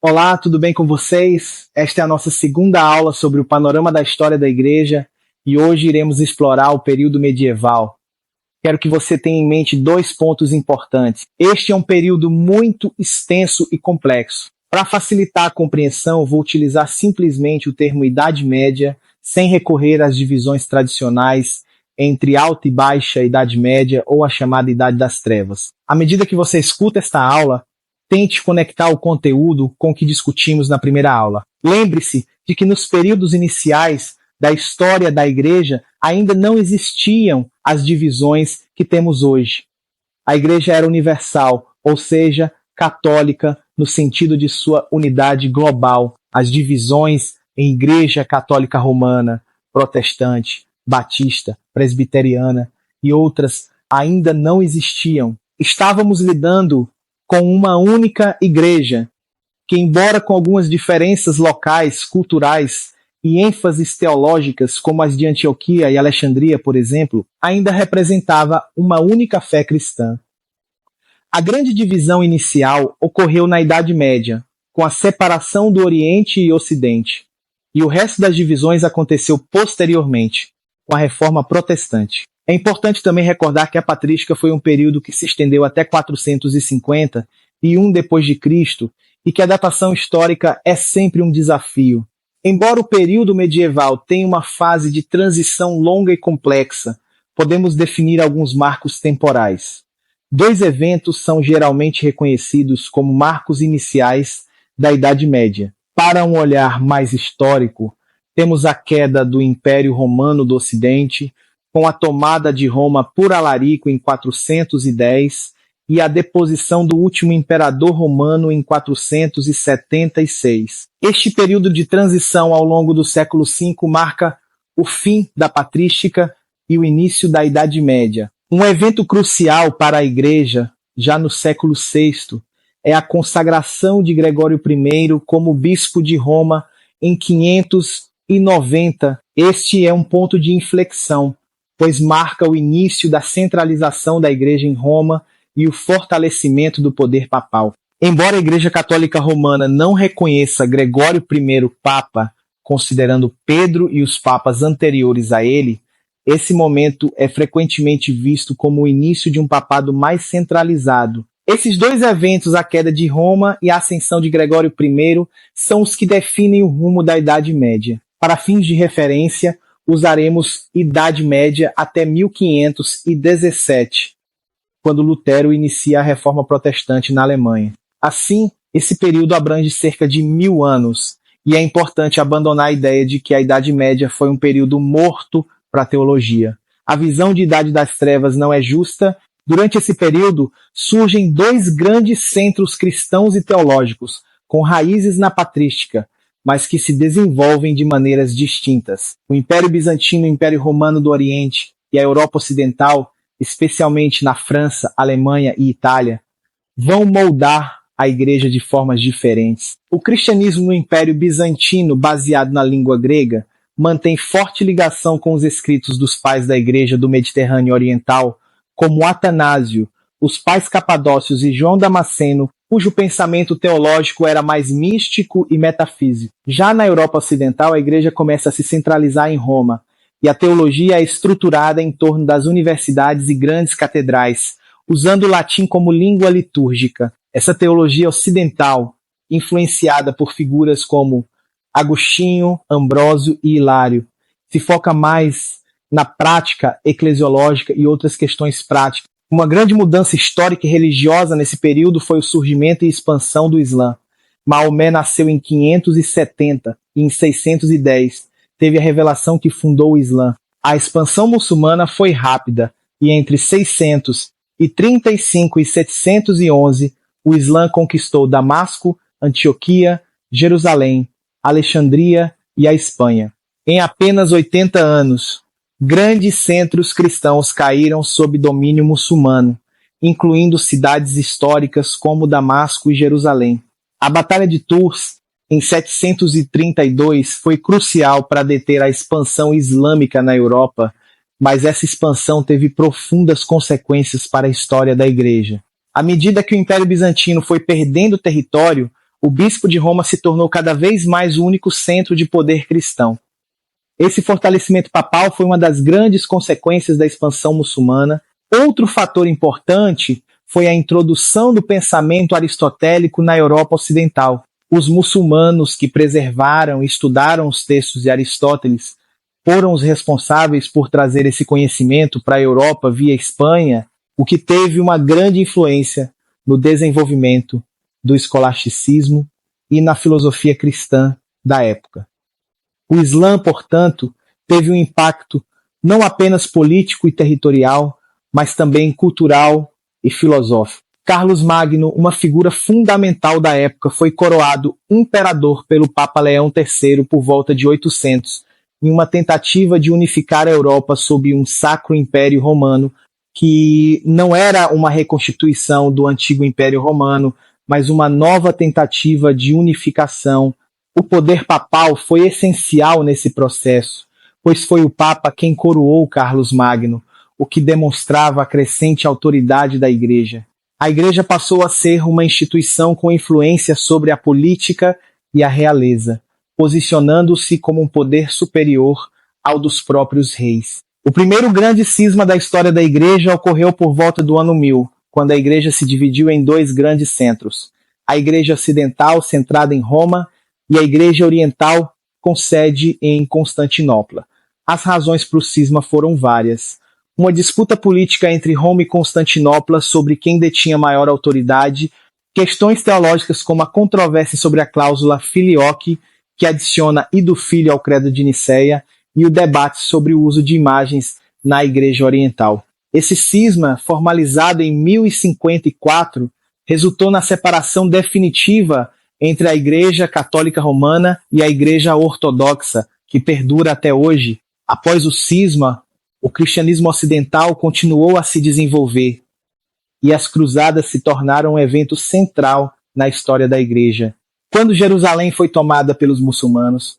Olá, tudo bem com vocês? Esta é a nossa segunda aula sobre o panorama da história da Igreja e hoje iremos explorar o período medieval. Quero que você tenha em mente dois pontos importantes. Este é um período muito extenso e complexo. Para facilitar a compreensão, vou utilizar simplesmente o termo Idade Média, sem recorrer às divisões tradicionais entre Alta e Baixa Idade Média ou a chamada Idade das Trevas. À medida que você escuta esta aula, tente conectar o conteúdo com o que discutimos na primeira aula. Lembre-se de que nos períodos iniciais da história da Igreja ainda não existiam as divisões que temos hoje. A Igreja era universal, ou seja, católica no sentido de sua unidade global. As divisões em Igreja Católica Romana, Protestante, Batista, Presbiteriana e outras ainda não existiam. Estávamos lidando com uma única igreja, que embora com algumas diferenças locais, culturais e ênfases teológicas, como as de Antioquia e Alexandria, por exemplo, ainda representava uma única fé cristã. A grande divisão inicial ocorreu na Idade Média, com a separação do Oriente e Ocidente, e o resto das divisões aconteceu posteriormente, com a Reforma Protestante. É importante também recordar que a patrística foi um período que se estendeu até 450 depois de Cristo e que a datação histórica é sempre um desafio. Embora o período medieval tenha uma fase de transição longa e complexa, podemos definir alguns marcos temporais. Dois eventos são geralmente reconhecidos como marcos iniciais da Idade Média. Para um olhar mais histórico, temos a queda do Império Romano do Ocidente, com a tomada de Roma por Alarico em 410 e a deposição do último imperador romano em 476. Este período de transição ao longo do século V marca o fim da patrística e o início da Idade Média. Um evento crucial para a Igreja, já no século VI, é a consagração de Gregório I como bispo de Roma em 590. Este é um ponto de inflexão, pois marca o início da centralização da Igreja em Roma e o fortalecimento do poder papal. Embora a Igreja Católica Romana não reconheça Gregório I Papa, considerando Pedro e os papas anteriores a ele, esse momento é frequentemente visto como o início de um papado mais centralizado. Esses dois eventos, a queda de Roma e a ascensão de Gregório I, são os que definem o rumo da Idade Média. Para fins de referência, usaremos Idade Média até 1517, quando Lutero inicia a Reforma Protestante na Alemanha. Assim, esse período abrange cerca de 1000 anos, e é importante abandonar a ideia de que a Idade Média foi um período morto para a teologia. A visão de Idade das Trevas não é justa. Durante esse período, surgem dois grandes centros cristãos e teológicos, com raízes na patrística, mas que se desenvolvem de maneiras distintas. O Império Bizantino e o Império Romano do Oriente e a Europa Ocidental, especialmente na França, Alemanha e Itália, vão moldar a Igreja de formas diferentes. O cristianismo no Império Bizantino, baseado na língua grega, mantém forte ligação com os escritos dos pais da Igreja do Mediterrâneo Oriental, como Atanásio, os pais capadócios e João Damasceno, cujo pensamento teológico era mais místico e metafísico. Já na Europa Ocidental, a Igreja começa a se centralizar em Roma, e a teologia é estruturada em torno das universidades e grandes catedrais, usando o latim como língua litúrgica. Essa teologia ocidental, influenciada por figuras como Agostinho, Ambrósio e Hilário, se foca mais na prática eclesiológica e outras questões práticas. Uma grande mudança histórica e religiosa nesse período foi o surgimento e expansão do Islã. Maomé nasceu em 570 e em 610 teve a revelação que fundou o Islã. A expansão muçulmana foi rápida e entre 635 e 711 o Islã conquistou Damasco, Antioquia, Jerusalém, Alexandria e a Espanha. Em apenas 80 anos, grandes centros cristãos caíram sob domínio muçulmano, incluindo cidades históricas como Damasco e Jerusalém. A Batalha de Tours, em 732, foi crucial para deter a expansão islâmica na Europa, mas essa expansão teve profundas consequências para a história da Igreja. À medida que o Império Bizantino foi perdendo território, o bispo de Roma se tornou cada vez mais o único centro de poder cristão. Esse fortalecimento papal foi uma das grandes consequências da expansão muçulmana. Outro fator importante foi a introdução do pensamento aristotélico na Europa Ocidental. Os muçulmanos que preservaram e estudaram os textos de Aristóteles foram os responsáveis por trazer esse conhecimento para a Europa via Espanha, o que teve uma grande influência no desenvolvimento do escolasticismo e na filosofia cristã da época. O Islã, portanto, teve um impacto não apenas político e territorial, mas também cultural e filosófico. Carlos Magno, uma figura fundamental da época, foi coroado imperador pelo Papa Leão III por volta de 800, em uma tentativa de unificar a Europa sob um Sacro Império Romano, que não era uma reconstituição do antigo Império Romano, mas uma nova tentativa de unificação. O poder papal foi essencial nesse processo, pois foi o Papa quem coroou Carlos Magno, o que demonstrava a crescente autoridade da Igreja. A Igreja passou a ser uma instituição com influência sobre a política e a realeza, posicionando-se como um poder superior ao dos próprios reis. O primeiro grande cisma da história da Igreja ocorreu por volta do ano 1000, quando a Igreja se dividiu em dois grandes centros: a Igreja Ocidental, centrada em Roma, e a Igreja Oriental, com sede em Constantinopla. As razões para o cisma foram várias. Uma disputa política entre Roma e Constantinopla sobre quem detinha maior autoridade, questões teológicas como a controvérsia sobre a cláusula filioque, que adiciona e do filho ao credo de Nicéia, e o debate sobre o uso de imagens na Igreja Oriental. Esse cisma, formalizado em 1054, resultou na separação definitiva entre a Igreja Católica Romana e a Igreja Ortodoxa, que perdura até hoje. Após o cisma, o cristianismo ocidental continuou a se desenvolver e as cruzadas se tornaram um evento central na história da Igreja. Quando Jerusalém foi tomada pelos muçulmanos,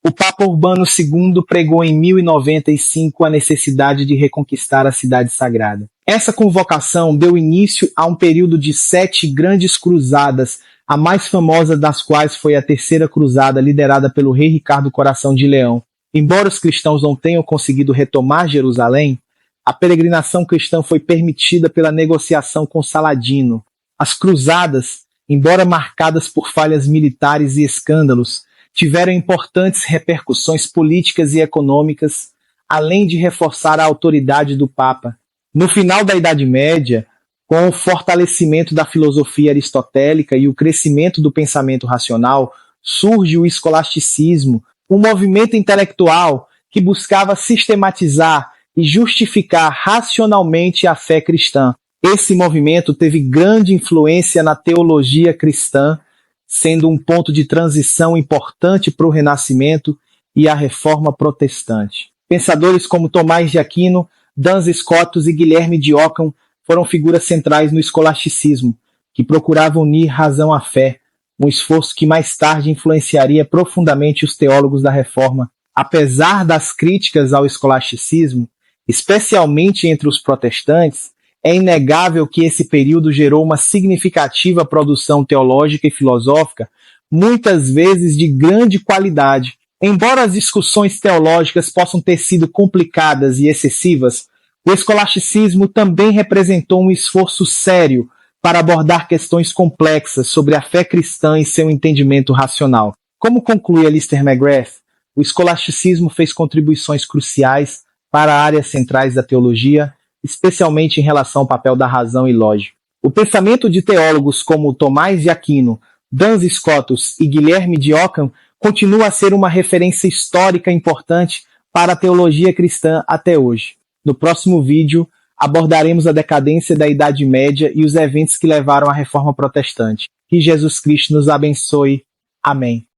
o Papa Urbano II pregou em 1095 a necessidade de reconquistar a cidade sagrada. Essa convocação deu início a um período de 7 grandes cruzadas, a mais famosa das quais foi a Terceira Cruzada, liderada pelo rei Ricardo Coração de Leão. Embora os cristãos não tenham conseguido retomar Jerusalém, a peregrinação cristã foi permitida pela negociação com Saladino. As cruzadas, embora marcadas por falhas militares e escândalos, tiveram importantes repercussões políticas e econômicas, além de reforçar a autoridade do Papa. No final da Idade Média, com o fortalecimento da filosofia aristotélica e o crescimento do pensamento racional, surge o escolasticismo, um movimento intelectual que buscava sistematizar e justificar racionalmente a fé cristã. Esse movimento teve grande influência na teologia cristã, sendo um ponto de transição importante para o Renascimento e a Reforma Protestante. Pensadores como Tomás de Aquino, Duns Scotus e Guilherme de Ockham foram figuras centrais no escolasticismo, que procurava unir razão à fé, um esforço que mais tarde influenciaria profundamente os teólogos da Reforma. Apesar das críticas ao escolasticismo, especialmente entre os protestantes, é inegável que esse período gerou uma significativa produção teológica e filosófica, muitas vezes de grande qualidade. Embora as discussões teológicas possam ter sido complicadas e excessivas, o escolasticismo também representou um esforço sério para abordar questões complexas sobre a fé cristã e seu entendimento racional. Como conclui Alistair McGrath, o escolasticismo fez contribuições cruciais para áreas centrais da teologia, especialmente em relação ao papel da razão e lógica. O pensamento de teólogos como Tomás de Aquino, Duns Scotus e Guilherme de Ockham continua a ser uma referência histórica importante para a teologia cristã até hoje. No próximo vídeo, abordaremos a decadência da Idade Média e os eventos que levaram à Reforma Protestante. Que Jesus Cristo nos abençoe. Amém.